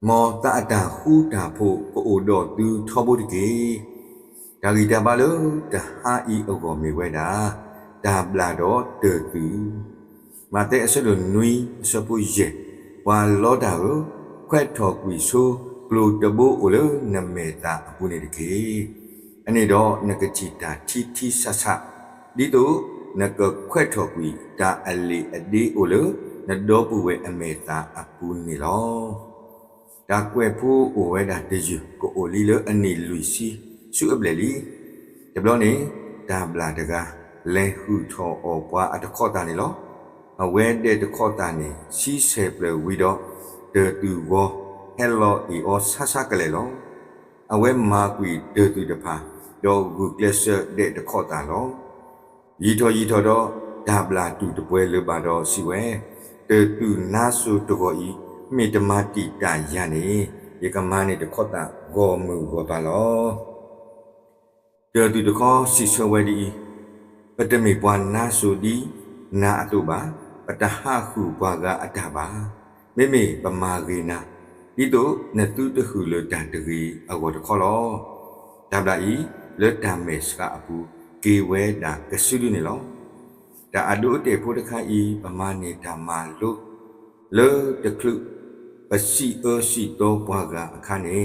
มอตาตาฮูตาโพโกโอดอตูทอบุตเกดากิตาบาโลตาฮาอีโอโกเมเวดาตาบลาดอเตตูมาเตอสลุนุยสปุเจวาลอดาโอแควทอกวิโซกลูตโบโอเลนเมตาปุเนเกอันนี้ดอนกจิตาทิสสะดิโตนกแควทอกวิตาอเลอเดโอเลนดอปุเวอเมตาอปุเนลอดากเวผู้โอเวดาเดจูก็โอลีเลอันนี้ลุยซีสุอบเลลีแต่บลอนี้ตาบลาดกาเลหูทออปวาอัตคอตานี่ลอအဝဲတဲ့တခေါ်တာနေစီးဆဲပလဝီတော့တေတူဝဟဲလောအီအောဆဆကလေလောအဝဲမာကွီတေတူတဖာတော့ဂူကလဆတဲ့တခေါ်တာလောရီထော်တော့ဒါဘလာတူတပွဲလပါတော့စီဝဲတေတူနာဆူတကောဤမေတ္တမတိတာရနေရေကမနဲ့တခေါ်တာဂောမှုဂောပါလောတေတူတခေါ်စီဆဝဲဒီပတမေပွားနာဆူဒီနာအတုပါပတဟခုဘွာကအတ္တပါမေမေပမာဂေနာဒီတော့နတုတခုလတန်တကြီးအဝတ်ခေါ်လောတဗလာဤလတန်မေစကအပူကေဝဲတာကဆုလူနေလောဒါအတုတေဖုဒခဤပမာနေဓမ္မာလုလေတခုပစီအစီတောဘွာကအခါနေ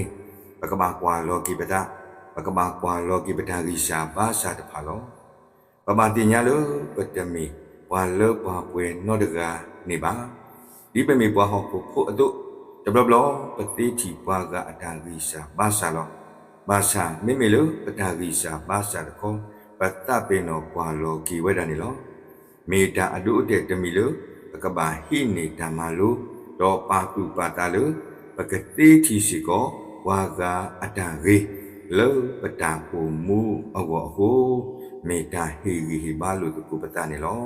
ပကမာကွာလောကိပဒပကမာကွာလောကိပဒရိရှာပါစာတဖာလောပမာတိညာလောပတမေဝါလောပွားပွဲနော့တကနေပါဒီပမေပွားဟောကိုဖို့အတုတဘလဘလပတိချီပွားကအတာဂိစာဘာသာလောဘာသာမိမေလောပတာဂိစာဘာသာတခေါပတပေနောပွားလောကိဝဲတနေလောမေတာအတုတဲ့တမီလောပကဘာဟိနေဓမ္မလောတော့ပါကုပါတာလောပကတိချီစီကောဝါကအတာဂိလောပတာကိုမူအဝဟောမေတာဟိဟိဘာလို့ကိုပတာနေလော